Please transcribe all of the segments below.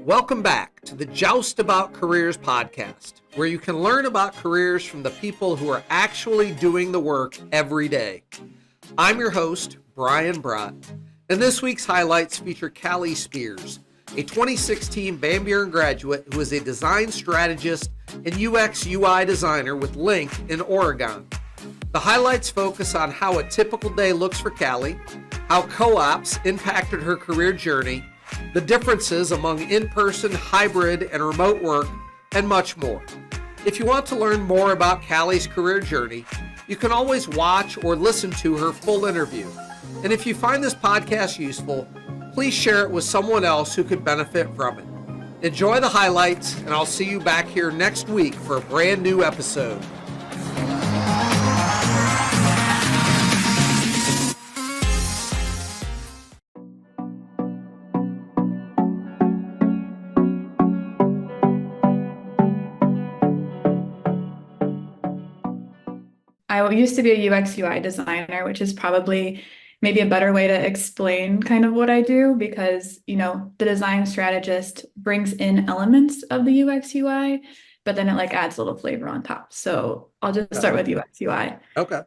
Welcome back to the Joust About Careers podcast, where you can learn about careers from the people who are actually doing the work every day. I'm your host, Brian Brott, and this week's highlights feature Callie Spears, a 2016 Van Buren graduate who is a design strategist and UX UI designer with Link in Oregon. The highlights focus on how a typical day looks for Callie, how co-ops impacted her career journey, the differences among in-person, hybrid, and remote work, and much more. If you want to learn more about Callie's career journey, you can always watch or listen to her full interview. And if you find this podcast useful, please share it with someone else who could benefit from it. Enjoy the highlights, and I'll see you back here next week for a brand new episode. I used to be a UX UI designer, which is probably maybe a better way to explain kind of what I do because, the design strategist brings in elements of the UX UI, but then it adds a little flavor on top. So I'll just start with UX UI. Okay.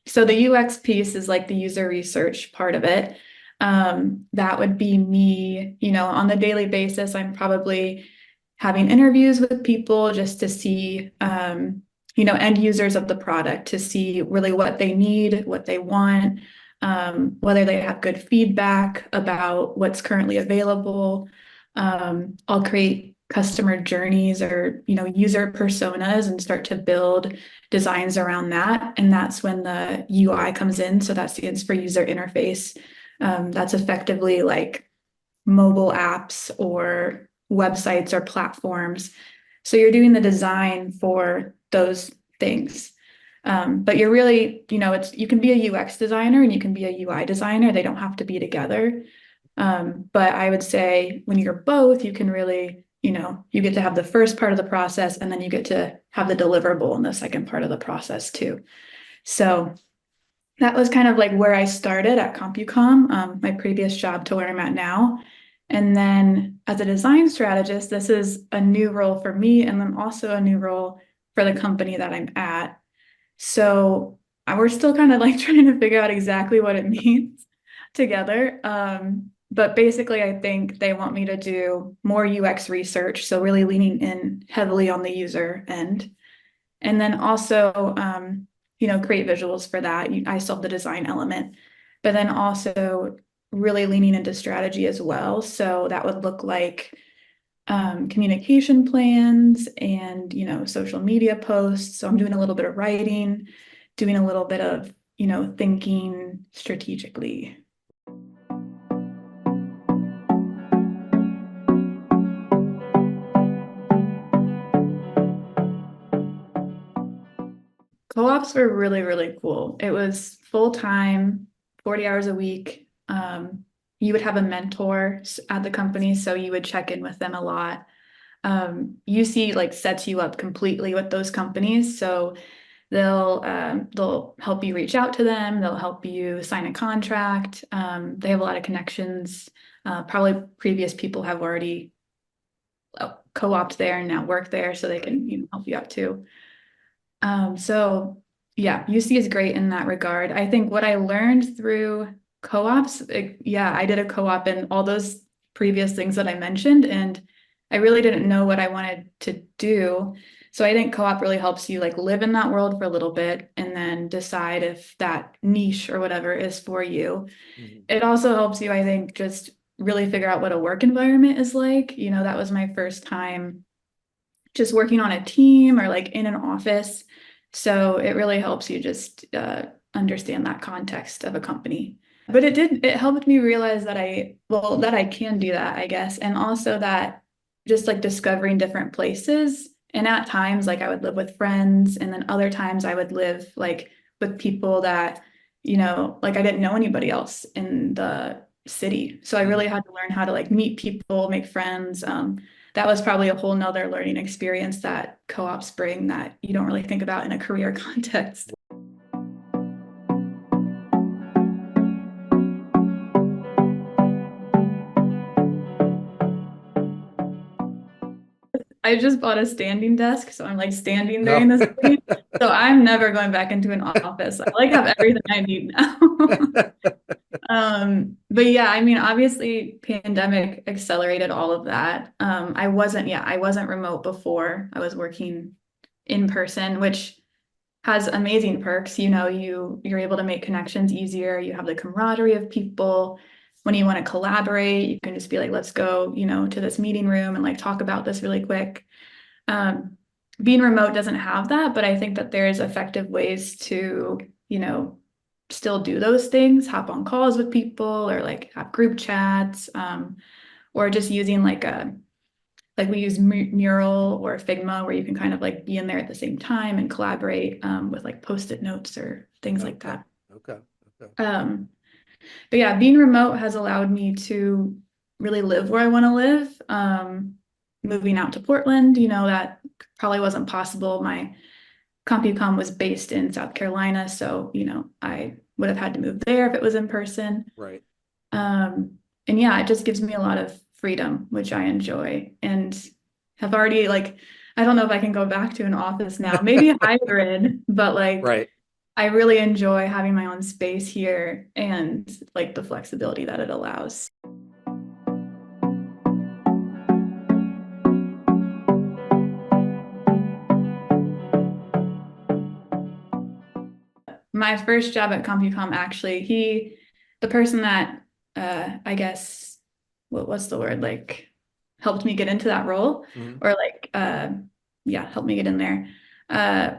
So the UX piece is the user research part of it. That would be me, on the daily basis, I'm probably having interviews with people just to see, end users of the product to see really what they need, what they want, whether they have good feedback about what's currently available. I'll create customer journeys or, user personas and start to build designs around that. And that's when the UI comes in. So that stands for user interface. That's effectively mobile apps or websites or platforms. So you're doing the design for those things. But you're really, you can be a UX designer and you can be a UI designer. They don't have to be together. But I would say when you're both, you can really, you get to have the first part of the process and then you get to have the deliverable in the second part of the process too. So that was kind of where I started at CompuCom, my previous job to where I'm at now. And then as a design strategist, this is a new role for me and then also a new role for the company that I'm at. So we're still kind of trying to figure out exactly what it means together. But basically, I think they want me to do more UX research. So really leaning in heavily on the user end. And then also, create visuals for that. I still have the design element, but then also really leaning into strategy as well. So that would look like communication plans and, social media posts. So I'm doing a little bit of writing, doing a little bit of, thinking strategically. Co-ops were really, really cool. It was full-time, 40 hours a week. You would have a mentor at the company, so you would check in with them a lot. UC sets you up completely with those companies, so they'll help you reach out to them. They'll help you sign a contract. They have a lot of connections. Probably previous people have already co-opted there and now work there, so they can help you out too. So yeah, UC is great in that regard. I think what I learned through co-ops, I did a co-op in all those previous things that I mentioned, and I really didn't know what I wanted to do. So I think co-op really helps you live in that world for a little bit and then decide if that niche or whatever is for you. Mm-hmm. It also helps you, I think, just really figure out what a work environment is like. That was my first time just working on a team or in an office. So it really helps you just understand that context of a company. But it helped me realize that I can do that, I guess. And also that just discovering different places. And at times, I would live with friends. And then other times I would live with people that, I didn't know anybody else in the city. So I really had to learn how to meet people, make friends. That was probably a whole nother learning experience that co-ops bring that you don't really think about in a career context. I just bought a standing desk, so I'm like standing during No. this meeting. So I'm never going back into an office. I like have everything I need now. But yeah, I mean, obviously pandemic accelerated all of that. I wasn't remote before. I was working in person, which has amazing perks. You know, you're able to make connections easier. You have the camaraderie of people. When you want to collaborate, you can just be like, let's go, you know, to this meeting room and like talk about this really quick. Um, Being remote doesn't have that, but I think that there's effective ways to, you know, still do those things, hop on calls with people or like have group chats, or just using like we use Mural or Figma where you can kind of like be in there at the same time and collaborate with like post-it notes or things like that. Okay. But yeah, being remote has allowed me to really live where I want to live. Moving out to Portland, you know, that probably wasn't possible. My CompuCom was based in South Carolina, so, you know, I would have had to move there if it was in person. Right. And yeah, it just gives me a lot of freedom, which I enjoy, and have already like, I don't know if I can go back to an office now, maybe a hybrid, but like, Right. I really enjoy having my own space here and like the flexibility that it allows. My first job at CompuCom, actually, the person that I guess what's the word, like helped me get into that role, Mhm. or like yeah, helped me get in there,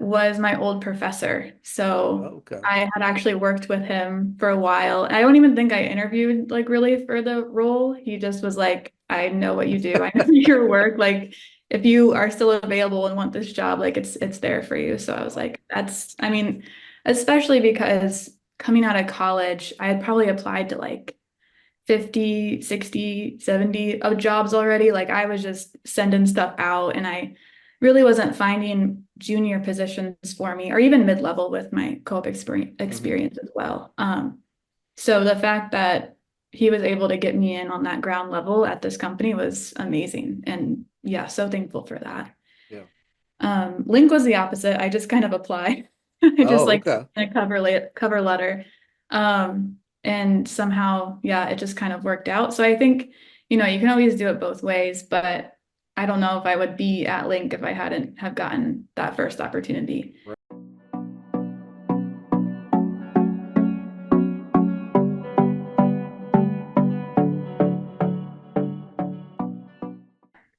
was my old professor. So Okay. I had actually worked with him for a while. I don't even think I interviewed like really for the role. He just was like, I know what you do. I know your work. Like if you are still available and want this job, like it's there for you. So I was like, I mean, especially because coming out of college, I had probably applied to like 50, 60, 70 of jobs already. Like I was just sending stuff out and I really wasn't finding junior positions for me or even mid-level with my co-op experience as well. So the fact that he was able to get me in on that ground level at this company was amazing. And yeah, so thankful for that. Yeah. Link was the opposite. I just kind of applied. I just like Okay. a cover letter. And somehow, yeah, it just kind of worked out. So I think, you know, you can always do it both ways, but I don't know if I would be at Link if I hadn't have gotten that first opportunity. Right.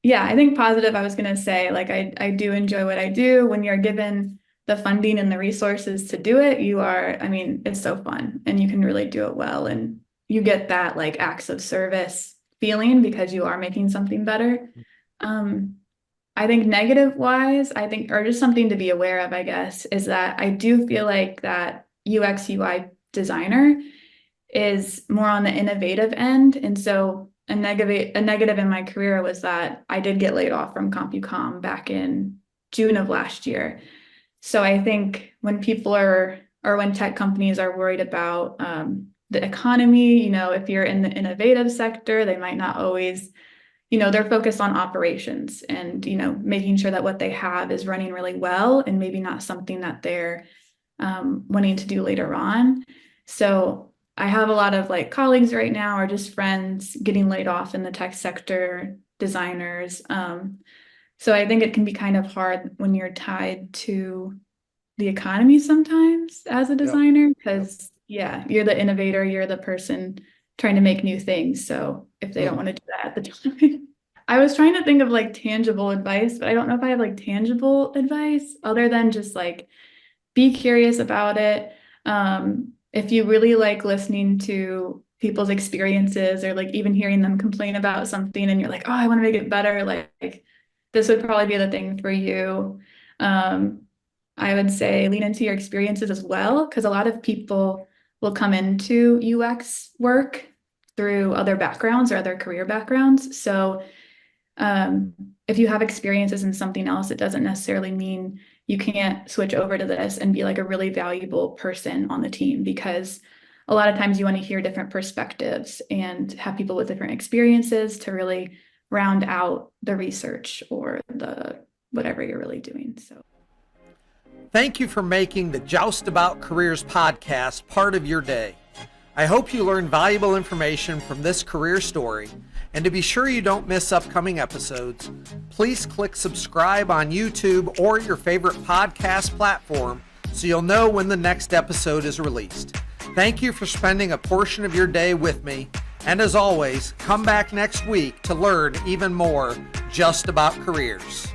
Yeah, I think positive, I was going to say, like, I do enjoy what I do. When you're given the funding and the resources to do it, I mean, it's so fun and you can really do it well. And you get that like acts of service feeling because you are making something better. Um, I think negative wise, or just something to be aware of, I guess, is that I do feel like that UX UI designer is more on the innovative end. And so a negative in my career was that I did get laid off from CompuCom back in June of last year. So I think when people or when tech companies are worried about the economy, you know, if you're in the innovative sector, they might not always, you know, they're focused on operations and, you know, making sure that what they have is running really well and maybe not something that they're wanting to do later on. So I have a lot of like colleagues right now or just friends getting laid off in the tech sector, designers. So I think it can be kind of hard when you're tied to the economy sometimes as a Yep. designer, Yep. because yeah, you're the innovator, you're the person trying to make new things. So if they don't Hmm. want to do that at the time. I was trying to think of like tangible advice, but I don't know if I have like tangible advice other than just like be curious about it. If you really like listening to people's experiences or like even hearing them complain about something and you're like, oh, I want to make it better, like this would probably be the thing for you. Um, I would say lean into your experiences as well, because a lot of people will come into UX work through other backgrounds or other career backgrounds. So um, if you have experiences in something else, it doesn't necessarily mean you can't switch over to this and be like a really valuable person on the team, because a lot of times you want to hear different perspectives and have people with different experiences to really round out the research or the whatever you're really doing. So thank you for making the Joust About Careers podcast part of your day. I hope you learned valuable information from this career story. And to be sure you don't miss upcoming episodes, please click subscribe on YouTube or your favorite podcast platform so you'll know when the next episode is released. Thank you for spending a portion of your day with me. And as always, come back next week to learn even more just about careers.